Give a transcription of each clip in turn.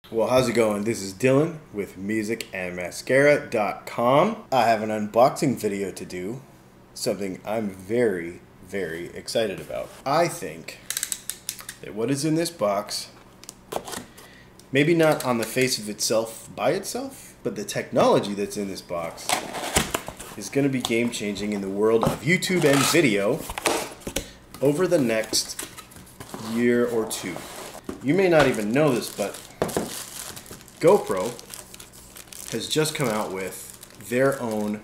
Well, how's it going? This is Dylan with musicandmascara.com. I have an unboxing video to do, something I'm very, very excited about. I think that what is in this box, maybe not on the face of itself by itself, but the technology that's in this box is going to be game-changing in the world of YouTube and video over the next year or two. You may not even know this, but GoPro has just come out with their own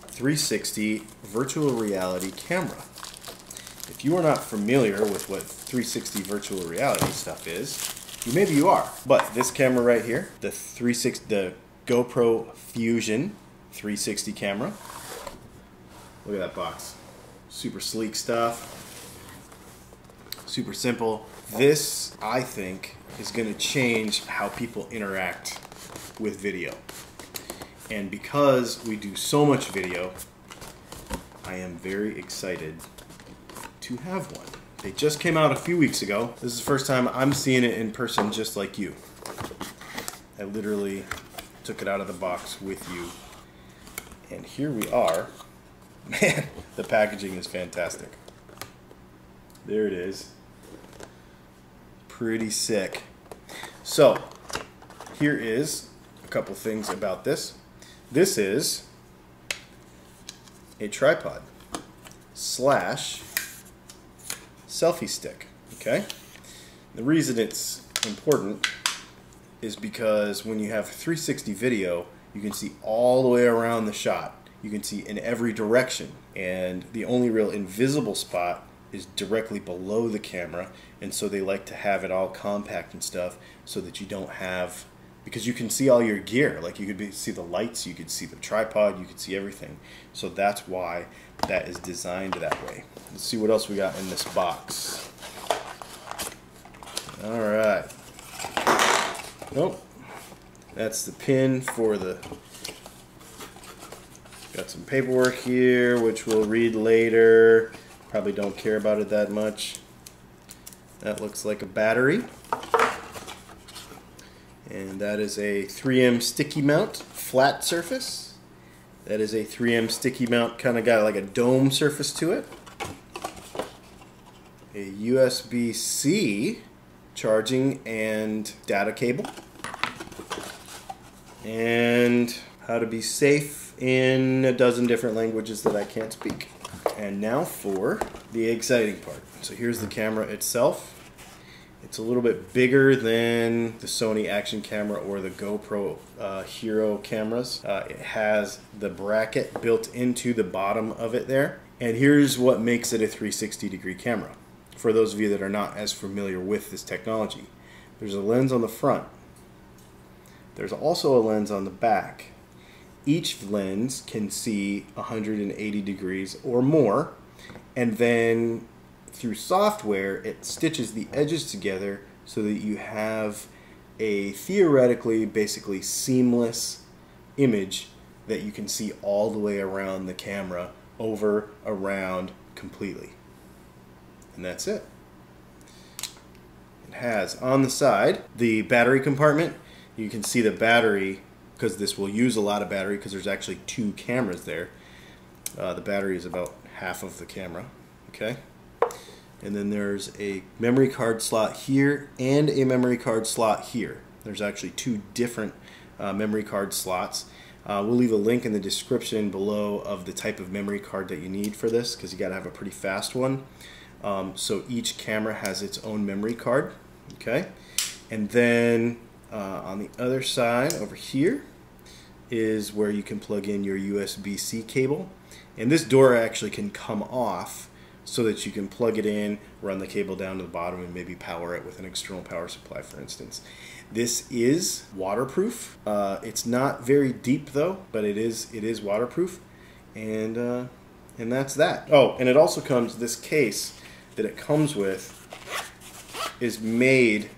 360 virtual reality camera. If you are not familiar with what 360 virtual reality stuff is, maybe you are. But this camera right here, the GoPro Fusion 360 camera. Look at that box. Super sleek stuff. Super simple. This, I think, is going to change how people interact with video. And because we do so much video, I am very excited to have one. They just came out a few weeks ago. This is the first time I'm seeing it in person just like you. I literally took it out of the box with you. And here we are. Man, the packaging is fantastic. There it is. Pretty sick. So, here is a couple things about this. This is a tripod slash selfie stick. Okay? The reason it's important is because when you have 360 video, you can see all the way around the shot. You can see in every direction, and the only real invisible spot is directly below the camera, and so they like to have it all compact and stuff so that you don't have, because you can see all your gear, like you could see the lights, you could see the tripod, you could see everything. So that's why that is designed that way. Let's see what else we got in this box. Alright. Nope. That's the pin for the... Got some paperwork here, which we'll read later. Probably don't care about it that much. That looks like a battery. And that is a 3M sticky mount, flat surface. That is a 3M sticky mount, kind of got like a dome surface to it. A USB-C charging and data cable. And how to be safe in a dozen different languages that I can't speak. And now for the exciting part. So here's the camera itself. It's a little bit bigger than the Sony action camera or the GoPro Hero cameras. It has the bracket built into the bottom of it there. And here's what makes it a 360-degree camera. For those of you that are not as familiar with this technology, there's a lens on the front. There's also a lens on the back. Each lens can see 180 degrees or more, and then through software it stitches the edges together so that you have a theoretically basically seamless image that you can see all the way around the camera, over, around, completely. And that's it. It has on the side the battery compartment. You can see the battery, because this will use a lot of battery because there's actually two cameras there. The battery is about half of the camera. Okay, and then there's a memory card slot here and a memory card slot here. There's actually two different memory card slots. We'll leave a link in the description below of the type of memory card that you need for this, because you got to have a pretty fast one. So each camera has its own memory card. Okay, and then on the other side over here is where you can plug in your USB-C cable, and this door actually can come off so that you can plug it in, run the cable down to the bottom, and maybe power it with an external power supply, for instance. This is waterproof. It's not very deep though, but it is waterproof, and that's that. Oh, and it also comes, this case that it comes with is made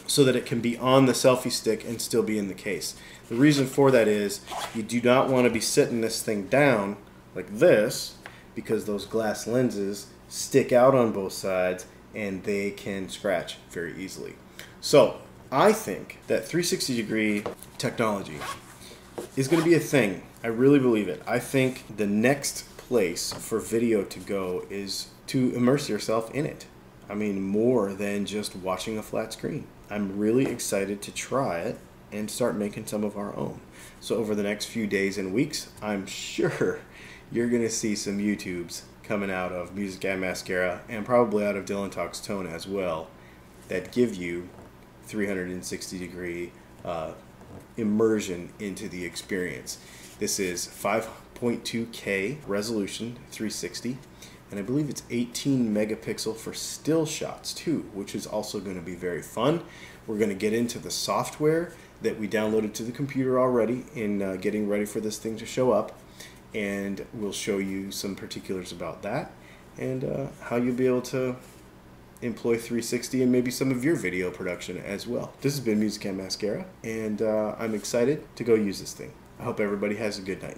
so that it can be on the selfie stick and still be in the case. The reason for that is you do not want to be sitting this thing down like this, because those glass lenses stick out on both sides and they can scratch very easily. So I think that 360-degree technology is going to be a thing. I really believe it. I think the next place for video to go is to immerse yourself in it. I mean, more than just watching a flat screen. I'm really excited to try it and start making some of our own. So over the next few days and weeks, I'm sure you're going to see some YouTubes coming out of Music and Mascara, and probably out of Dylan Talks Tone as well, that give you 360-degree immersion into the experience. This is 5.2K resolution 360, and I believe it's 18 megapixel for still shots too, which is also going to be very fun. We're going to get into the software that we downloaded to the computer already in getting ready for this thing to show up, and we'll show you some particulars about that and how you'll be able to employ 360 and maybe some of your video production as well. This has been Music and Mascara, and I'm excited to go use this thing. I hope everybody has a good night.